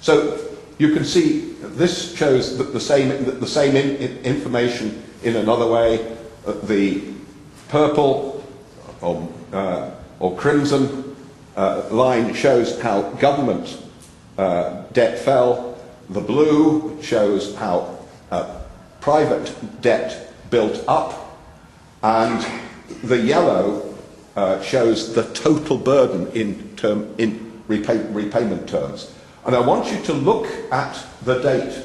So you can see this shows the same information in another way. The purple or crimson line shows how government debt fell. The blue shows how private debt built up, and the yellow shows the total burden in repayment terms. And I want you to look at the date.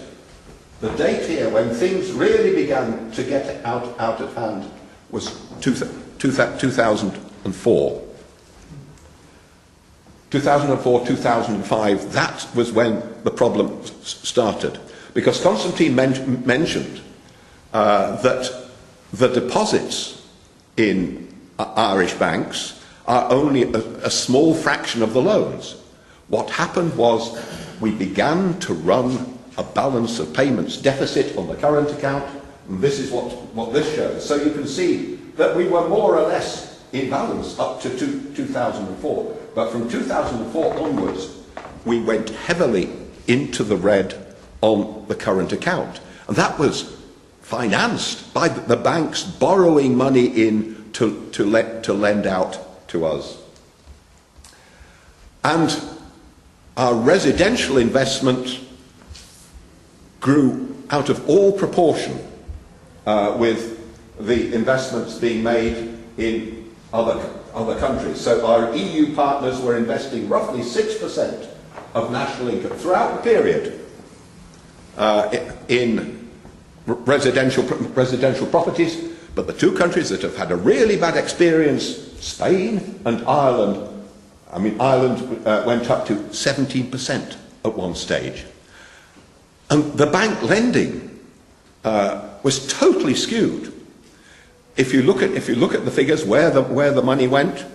The date here when things really began to get out of hand was 2004. 2004, 2005, that was when the problem started. Because Constantine mentioned that the deposits in Irish banks are only a small fraction of the loans. What happened was we began to run a balance of payments deficit on the current account, and this is what this shows. So you can see that we were more or less in balance up to 2004. But from 2004 onwards, we went heavily into the red on the current account. And that was financed by the banks borrowing money in to lend out to us. And our residential investment grew out of all proportion with the investments being made in other countries. So our EU partners were investing roughly 6% of national income throughout the period in residential properties. But the two countries that have had a really bad experience, Spain and Ireland, I mean, Ireland went up to 17% at one stage. And the bank lending was totally skewed. If you look at the figures where the money went,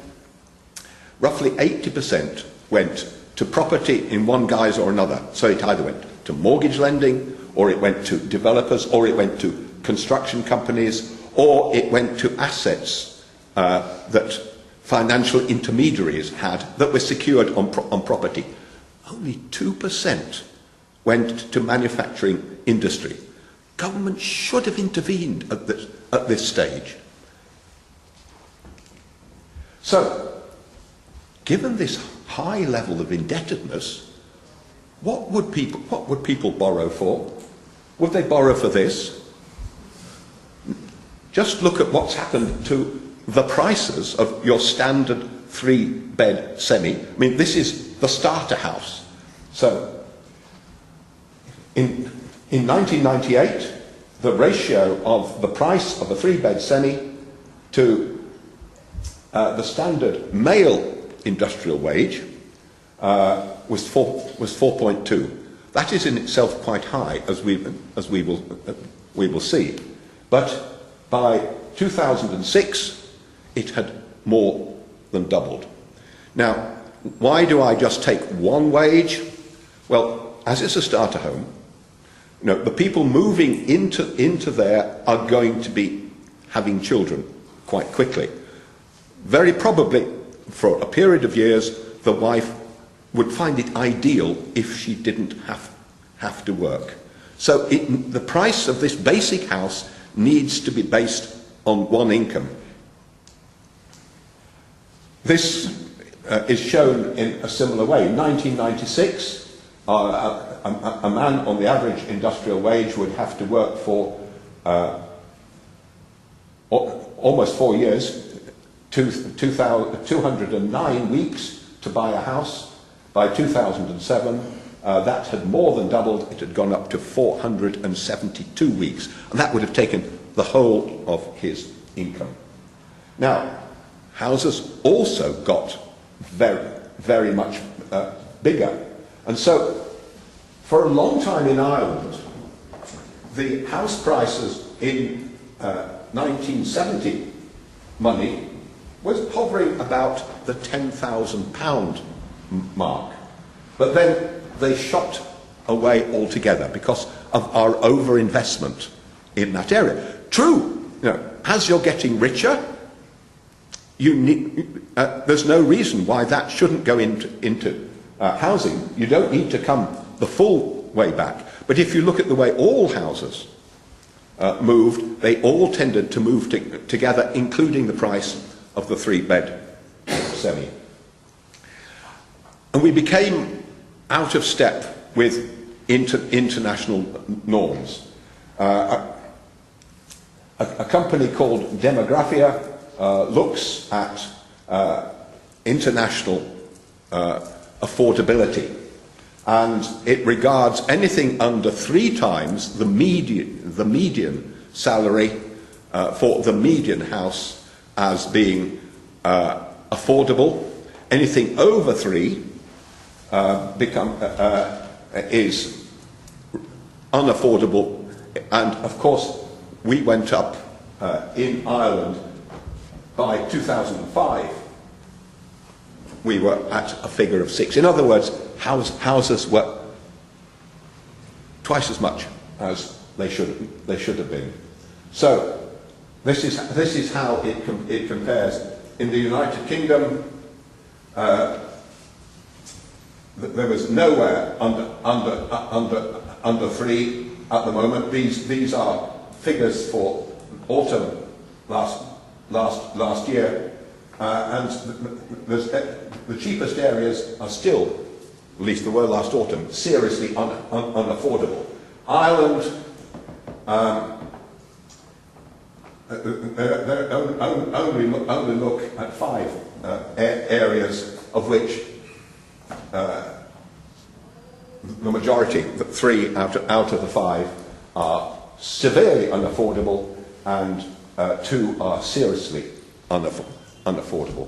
roughly 80% went to property in one guise or another. So it either went to mortgage lending, or it went to developers, or it went to construction companies, or it went to assets that financial intermediaries had that were secured on property. Only 2% went to manufacturing industry. Government should have intervened at this stage. So, given this high level of indebtedness, what would people borrow for? Would they borrow for this? Just look at what's happened to the prices of your standard 3-bed semi. I mean, this is the starter house. So, in 1998, the ratio of the price of a 3-bed semi to the standard male industrial wage was 4.2. That is in itself quite high, as we will see. But by 2006, it had more than doubled. Now, why do I just take one wage? Well, as it's a starter home, you know, the people moving into there are going to be having children quite quickly. Very probably, for a period of years, the wife would find it ideal if she didn't have to work. So the price of this basic house needs to be based on one income. This is shown in a similar way. In 1996, a man on the average industrial wage would have to work for almost 4 years, 209 weeks to buy a house. By 2007, that had more than doubled. It had gone up to 472 weeks, and that would have taken the whole of his income. Now, houses also got very, very much bigger. And so, for a long time in Ireland, the house prices in 1970 money was hovering about the £10,000 mark. But then they shot away altogether because of our overinvestment in that area. True, you know, as you're getting richer, there's no reason why that shouldn't go into housing, you don't need to come the full way back. But if you look at the way all houses moved, they all tended to move together, including the price of the three-bed semi. And we became out of step with international norms. A company called Demographia looks at international affordability, and it regards anything under 3 times the median salary for the median house as being affordable. Anything over 3 is unaffordable, and of course we went up in Ireland by 2005. We were at a figure of 6. In other words, houses were twice as much as they should have been. So this is how it compares. In the United Kingdom, there was nowhere under 3 at the moment. These are figures for autumn last year, and the cheapest areas are still, at least they were last autumn, seriously unaffordable. Ireland, only look at 5 areas, of which the majority, 3 out of the 5, are severely unaffordable, and 2 are seriously unaffordable.